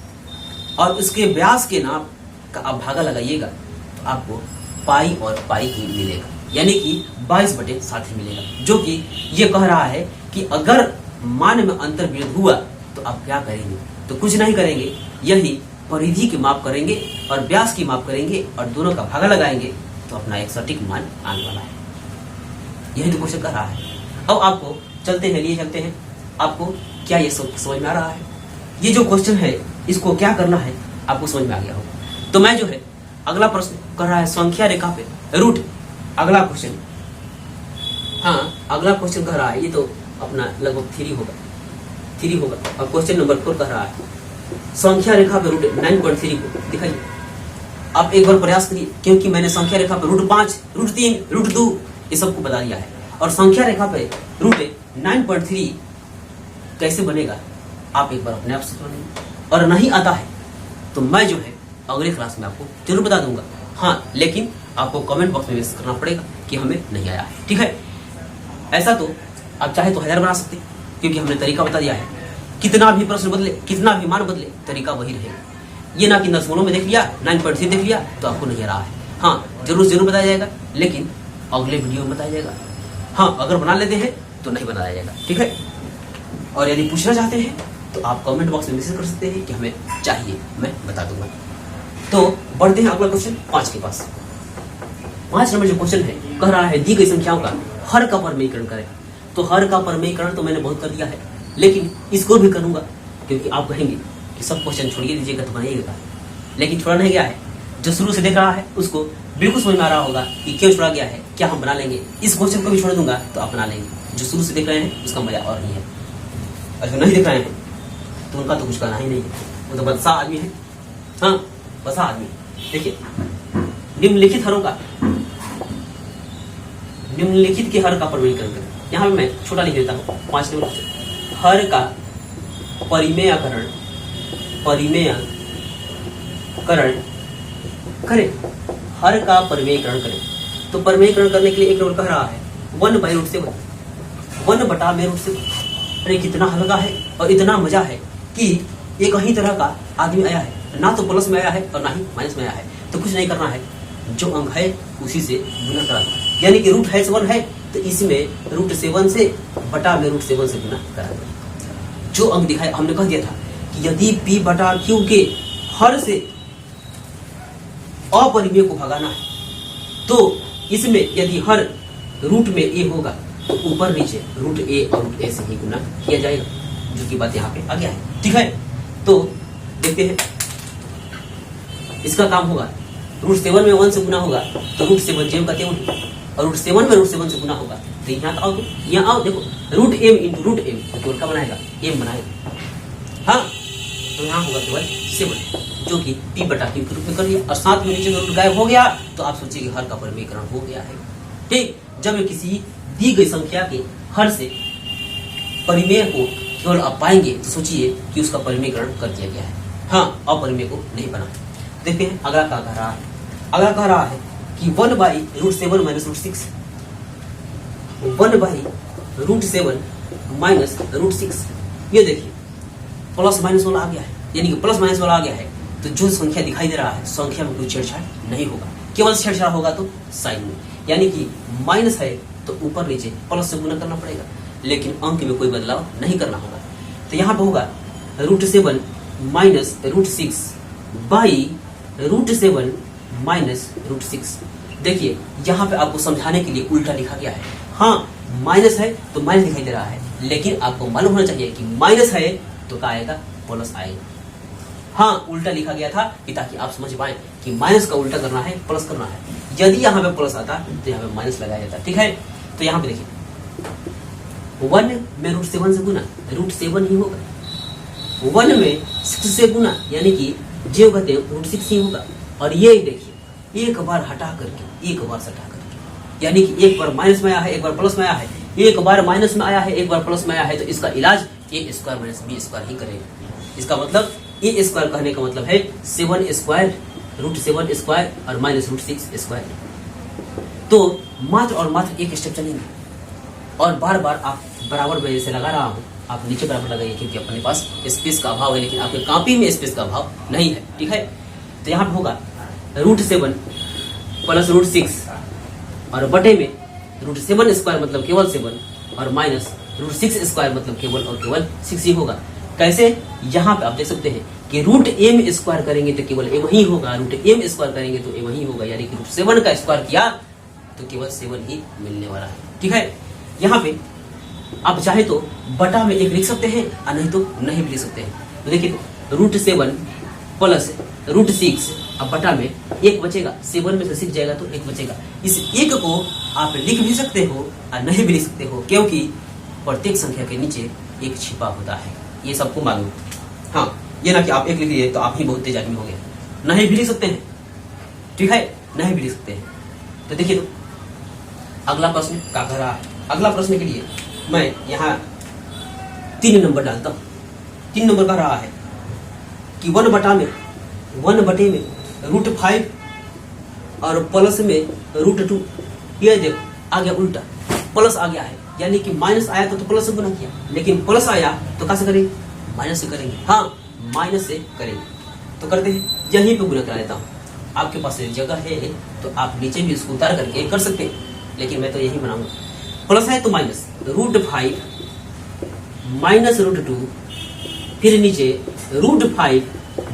[SPEAKER 1] और उसके व्यास के नाप का आप भागा लगाइएगा तो आपको पाई और पाई ही मिलेगा, यानी कि 22/60 मिलेगा, जो कि ये कह रहा है कि अगर मान में अंतर वृद्धि हुआ तो आप क्या करेंगे? तो कुछ नहीं करेंगे, यही परिधि की माप करेंगे और व्यास की माप करेंगे और दोनों का भागा लगाएंगे तो अपना एक सटीक मान आने वाला है। यही तो क्वेश्चन कर रहा है। अब आपको चलते हैं, आपको क्या ये समझ में आ रहा है? ये जो क्वेश्चन है इसको क्या करना है आपको समझ में आ गया होगा। तो मैं जो है अगला प्रश्न कर रहा है संख्या रेखा पे रूट, अगला क्वेश्चन, हाँ अगला क्वेश्चन कर रहा है, ये तो अपना लगभग 3 होगा और क्वेश्चन नंबर 4 कर रहा है संख्या रेखा पे रूट 9.3 को दिखाइए। आप एक बार प्रयास करिए, क्योंकि मैंने संख्या रेखा पे रूट 5, रूट 3, रूट 2 ये सबको बता दिया है, और संख्या रेखा पे रूट 9.3 कैसे बनेगा आप एक बार अपने आप से बनाइए। और नहीं आता है तो मैं जो है अगले क्लास में आपको जरूर बता दूंगा, हाँ लेकिन आपको कमेंट बॉक्स में मैसेज करना पड़ेगा कि हमें नहीं आया है, ठीक है। ऐसा तो आप चाहे तो 1000 बना सकते, क्योंकि हमने तरीका बता दिया है। कितना भी प्रश्न बदले, कितना भी मान बदले, तरीका वही रहेगा। ये ना कि दशमलव में देख लिया, 9.3 देख लिया तो आपको नहीं आ रहा है, हाँ जरूर बताया जाएगा, लेकिन अगले वीडियो में बताया जाएगा। हाँ अगर बना लेते हैं तो नहीं बनाया जाएगा, ठीक है। और यदि पूछना चाहते हैं तो आप कमेंट बॉक्स में मैसेज कर सकते हैं कि हमें चाहिए, मैं बता दूंगा। तो बढ़ते हैं अगला क्वेश्चन 5 के पास। 5 नंबर जो क्वेश्चन है कह रहा है दी गई संख्याओं का हर का परमेयीकरण करें। तो हर का परमेयीकरण तो मैंने बहुत कर दिया है, लेकिन इसको भी करूंगा, क्योंकि आप कहेंगे कि सब क्वेश्चन छोड़िए दीजिएगा तो बनाइएगा, लेकिन छोड़ा नहीं गया है। जो शुरू से देख रहा है उसको बिल्कुल समझ में आ रहा होगा कि क्यों छोड़ा गया है, क्या हम बना लेंगे। इस क्वेश्चन को भी छोड़ दूंगा तो आप बना लेंगे। जो शुरू से देख रहे हैं उसका मजा और नहीं है, और जो नहीं देख रहे हैं तो उनका तो कुछ करना ही नहीं है, वो तो बदसा आदमी है, हाँ बसा आदमी। देखिए निम्नलिखित हरों का, निम्नलिखित के हर का परमेयीकरण करें। यहाँ पे मैं छोटा लिख देता हूँ 5 नंबर हर का परिमेयकरण करें। हर का परिमेयकरण करें। तो परिमेयकरण करने के लिए एक नंबर कह रहा है 1/√7, 1/√7। अरे कितना हल्का है और इतना मजा है कि एक ही तरह का आदमी आया है, ना तो प्लस में आया है और ना ही माइनस में आया है। तो कुछ नहीं करना है, जो अंक है उसी से गुना करा दो, यानी कि रूट है 7 है तो इसमें √7 से बटा में √7 से गुना करा दो। जो अंक दिखाया हमने कह दिया था कि यदि P/Q के हर से अपरिमेय को भगाना है तो इसमें यदि हर रूट में a होगा तो ऊपर नीचे √a और √a से ही गुना किया जाएगा, जो की बात यहाँ पे आ गया है, ठीक है। तो देखते हैं इसका काम होगा। √7 में 1 से गुना होगा तो √7 जेम का तेवन, और √7 में √7 से गुना होगा तो यहाँ आओ, यहाँ आओ, देखो √m × √m तो केवल क्या बनाएगा, m बनाएगा, हाँ। तो यहाँ होगा केवल 7, जो कि P/Q के रूप में कर लिया, और साथ में नीचे रूट गायब हो गया तो आप सोचिए कि हर का परिमेयकरण हो गया है, ठीक। जब किसी दी गई संख्या के हर से परिमेय को केवल आप पाएंगे तो सोचिए कि उसका परिमेयकरण कर दिया गया है, हाँ अपरिमेय को नहीं बना। देखते हैं अगला क्या कह रहा है। अगला कह रहा है कि 1/√7 - √6, 1/√7 - √6। ये देखिए प्लस माइनस वाला आ गया है, यानी कि प्लस माइनस वाला आ गया है तो जो संख्या दिखाई दे रहा है संख्या में कोई छेड़छाड़ नहीं होगा, केवल छेड़छाड़ होगा तो साइन में, यानी कि माइनस है तो ऊपर नीचे प्लस से गुना करना पड़ेगा, लेकिन अंक में कोई बदलाव नहीं करना होगा। तो यहाँ पे होगा √7 - √6 √7 - √6। देखिए यहाँ पे आपको समझाने के लिए उल्टा लिखा गया है, हाँ माइनस है तो माइनस दिखाई दे रहा है, लेकिन आपको मालूम होना चाहिए कि माइनस है तो क्या आएगा, प्लस आएगा। हाँ उल्टा लिखा गया था कि ताकि आप समझ पाए कि माइनस का उल्टा करना है, प्लस करना है। यदि यहाँ पे प्लस आता तो यहाँ पे माइनस लगाया जाता, ठीक है। तो यहाँ पे देखिए 1 में √7 से गुना, √7 ही होगा, 1 में 6 से गुना, यानी कि जो कहते हैं √6 ही होगा। और ये देखिए एक बार हटा करके, एक बार से हटा करके, यानी कि एक बार माइनस में आया है, एक बार प्लस में आया है, एक बार माइनस में आया है, एक बार प्लस में आया है, तो इसका इलाज ए स्क्वायर माइनस बी स्क्वायर ही करेगा। इसका मतलब ए स्क्वायर कहने का मतलब है 7 स्क्वायर रूट 7 स्क्वायर और माइनस रूट 6 स्क्वायर। तो मात्र और मात्र एक स्टेप चलेंगे और बार बार आप बराबर मैं जैसे लगा रहा हूँ, आप नीचे बराबर लगाइए, क्योंकि अपने पास स्पेस का अभाव है, लेकिन आपके कॉपी में स्पेस का अभाव नहीं है। ठीक है, तो यहाँ पे होगा रूट 7 प्लस रूट 6 और बटे में रूट 7 स्क्वायर मतलब केवल 7 और माइनस रूट 6 स्क्वायर मतलब केवल और केवल 6 ही होगा। कैसे? यहाँ पे आप देख सकते हैं कि रूट एम स्क्वायर करेंगे तो केवल एम ही होगा, रूट एम स्क्वायर करेंगे तो एम ही होगा, यानी कि रूट 7 का स्क्वायर किया तो केवल 7 ही मिलने वाला है। ठीक है, यहाँ पे आप चाहे तो बटा में एक लिख सकते हैं और नहीं तो नहीं भी लिख सकते हैं। तो देखिए रूट 7 प्लस रूट 6 अब बटा में एक बचेगा, 7 में से 6 जाएगा तो एक बचेगा। इस एक को आप लिख भी सकते हो और नहीं भी लिख सकते हो, क्योंकि प्रत्येक संख्या के नीचे एक छिपा होता है, ये सबको मालूम। हाँ, ये ना कि आप एक लिख लिए तो आप ही बहुत तेज आदमी हो गए, नहीं भी लिख सकते हैं। ठीक है, नहीं भी लिख सकते हैं। तो देखिए तो अगला प्रश्न क्या कर रहा है। अगला प्रश्न के लिए मैं यहाँ 3 नंबर डालता हूँ। 3 नंबर का रहा है कि 1 बटे में रूट 5 और प्लस में रूट 2। ये देखो आ गया उल्टा, प्लस आ गया है, यानी कि माइनस आया तो प्लस से गुना किया, लेकिन प्लस आया तो कैसे करेंगे? माइनस से करेंगे। हाँ, माइनस से करेंगे। तो करते हैं, यहीं पे गुना करा देता हूँ। आपके पास जगह है तो आप नीचे भी इसको उतार करके कर सकते हैं, लेकिन मैं तो यही बनाऊंगा। प्लस है तो माइनस रूट 5 माइनस रूट 2, फिर नीचे रूट 5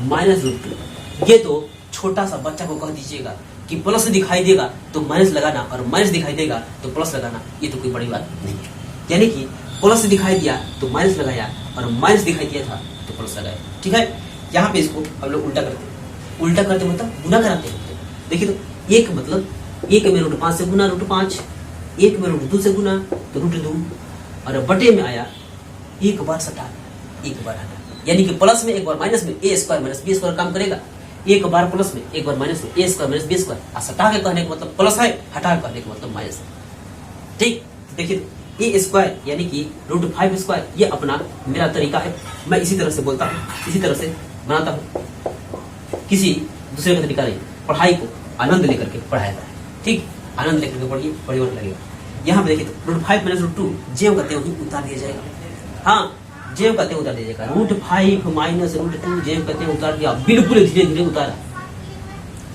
[SPEAKER 1] माइनस रूट 2। ये तो छोटा सा बच्चा को कह दीजिएगा कि प्लस दिखाई देगा तो माइनस लगाना और माइनस दिखाई देगा तो प्लस लगाना, ये तो कोई बड़ी बात नहीं है। यानी कि प्लस दिखाई दिया तो माइनस लगाया और माइनस दिखाई दिया था तो प्लस लगाया। ठीक है, यहाँ पे इसको हम लोग उल्टा करते हैं। उल्टा करते मतलब गुना कराते हैं। देखिए तो एक मतलब एक में रूट 5 से गुना रूट 5, एक में रूट 2 से गुना तो रूट 2, और बटे में आया एक बार सटा एक बार हटा, यानी कि प्लस में एक बार माइनस में ए स्क्वायर माइनस बी स्क्वायर काम करेगा। एक बार प्लस में एक बार माइनस में ए स्क्वायर माइनस बी स्क्वायर। सटा के कहने का मतलब प्लस है, हटा के कहने का मतलब माइनस है। ठीक, देखिए ए स्क्वायर यानी कि रूट 5 स्क्वायर, ये अपना मेरा तरीका है। मैं इसी तरह से बोलता हूँ, इसी तरह से बनाता हूँ, किसी दूसरे का तरीका नहीं। पढ़ाई को आनंद लेकर के पढ़ाया जाए। ठीक, आनंद लेकर के पढ़िए, बढ़िया लगेगा। यहाँ पे देखिए तो रूट 5 माइनस रूट 2 जेव का तेव ही उतार दिया जाएगा। हाँ, जेव का तेव उतार दिया जाएगा। रूट 5 माइनस रूट 2 जेव का तेव उतार दिया, बिल्कुल धीरे धीरे उतारा,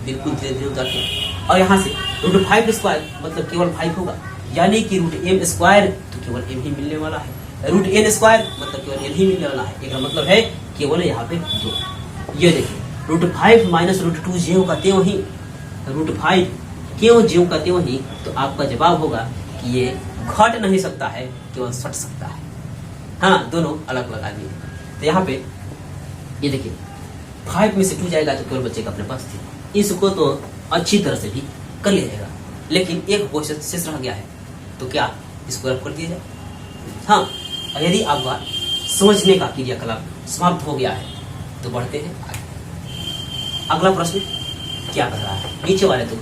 [SPEAKER 1] बिल्कुल धीरे धीरे उतार दिया। और यहाँ से रूट 5 स्क्वायर मतलब केवल 5 होगा, यानी कि रूट एम स्क्वायर तो केवल एम ही मिलने वाला है। रूट एन स्क्वायर मतलब केवल एन ही मिलने वाला है। इसका मतलब है केवल यहाँ पे 2। ये देखिए रूट 5 माइनस रूट 2 जेव का तेव ही, रूट 5 क्यों जेव का तेव ही, तो आपका जवाब होगा कि ये घट नहीं सकता है, केवल सट सकता है। हाँ, दोनों अलग अलग आदमी। तो यहाँ पे ये देखिए 5 में से 2 जाएगा तो केवल बच्चे का अपने पास थी। इसको तो अच्छी तरह से भी कर लिया जाएगा, लेकिन एक क्वेश्चन शेष रह गया है, तो क्या इसको रख कर दिया जाए? हाँ, यदि आपका समझने का क्रियाकलाप समाप्त हो गया है तो बढ़ते हैं आगे। अगला प्रश्न क्या कर रहा है? नीचे वाले तो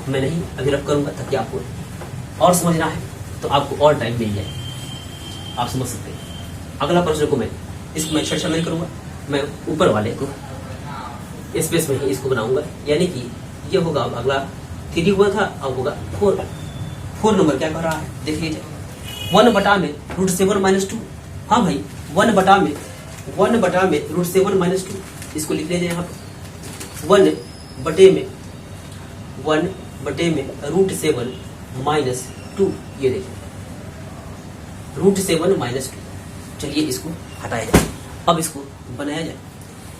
[SPEAKER 1] मैं नहीं अभी रख करूंगा, ताकि आपको और समझना है तो आपको और टाइम मिल जाए, आप समझ सकते हैं। अगला प्रश्न को मैं छेड़छाड़ नहीं करूंगा, मैं ऊपर वाले को स्पेस में ही इसको बनाऊंगा, यानी कि ये होगा अगला 3 हुआ था, अब होगा 4 नंबर क्या कर रहा है देख लीजिए। 1 बटा में रूट 7 माइनस 2। हाँ भाई, 1 बटा में रूट 7 माइनस 2, इसको लिख लीजिए यहाँ पर। 1 बटे में रूट 7 माइनस 2, ये देखिए रूट 7 माइनस 2। चलिए इसको हटाया जाए, अब इसको बनाया जाए।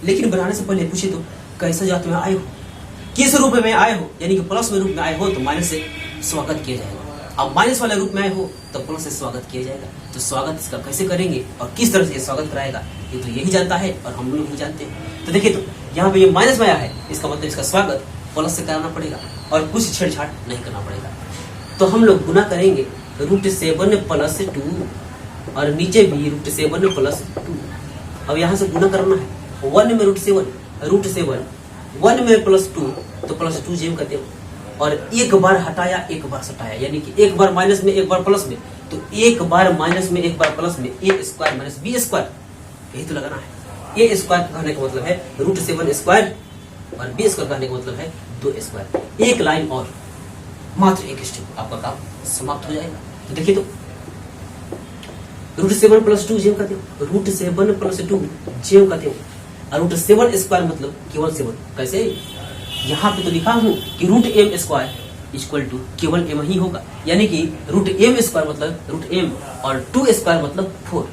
[SPEAKER 1] लेकिन बनाने से पहले पूछे तो कैसे जात में आए हो, किस रूप में आए हो, यानी कि प्लस में रूप में आए हो तो माइनस से स्वागत किया जाएगा। अब माइनस वाले रूप में आए हो तो प्लस से स्वागत किया जाएगा। तो स्वागत इसका कैसे करेंगे और किस तरह से स्वागत कराएगा, ये तो यही जानता है और हम लोग नहीं जानते। तो देखिए तो यहाँ पे ये माइनस में आया है, इसका मतलब इसका स्वागत प्लस से कराना पड़ेगा और कुछ छेड़छाड़ नहीं करना पड़ेगा। तो हम लोग गुना करेंगे रूट 7 प्लस 2 और नीचे भी रूट 7 प्लस 2। अब यहाँ से गुना करना है। 1 में रूट 7 1 में प्लस 2 तो प्लस 2 जेम करते हो, और एक बार हटाया एक बार सटाया, यानी कि एक बार माइनस में एक बार प्लस में, तो एक बार माइनस में एक बार प्लस में ए स्क्वायर माइनस बी स्क्वायर, यही तो लगाना है। ए स्क्वायर कहने का मतलब है √7 स्क्वायर और बी स्क्वायर कहने का मतलब है 2 स्क्वायर। एक लाइन और, मात्र एक स्टेप, आपका काम समाप्त हो जाएगा। तो देखिए तो √7 + 2 जेम कहते हो, √7 + 2 जेम कहते हो, और √7 स्क्वायर मतलब केवल 7। कैसे? यहाँ पे तो लिखा हूं कि √m स्क्वायर इक्वल टू केवल m ही होगा, यानी कि √m स्क्वायर मतलब √m और 2 स्क्वायर मतलब 4।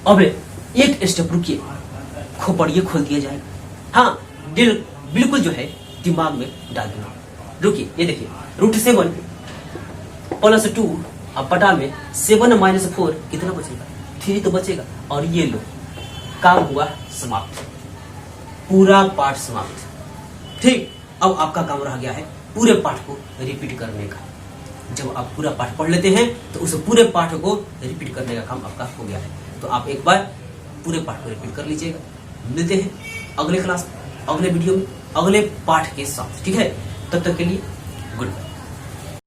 [SPEAKER 1] अब एक स्टेप रुकिए, खोपड़िए खोल दिया जाएगा। हाँ, बिल्कुल जो है दिमाग में डाल देना। रुकिए, ये देखिए √7 + 2 अब बटा में 7 - 4 कितना बचेगा? 3 तो बचेगा। और ये लो, काम हुआ समाप्त, पूरा पाठ समाप्त। ठीक, अब आपका काम रह गया है पूरे पाठ को रिपीट करने का। जब आप पूरा पाठ पढ़ लेते हैं तो उस पूरे पाठ को रिपीट करने का काम आपका हो गया है। तो आप एक बार पूरे पाठ को रिपीट कर लीजिएगा। मिलते हैं अगले क्लास, अगले वीडियो में, अगले पाठ के साथ। ठीक है, तब तक के लिए गुड बाय।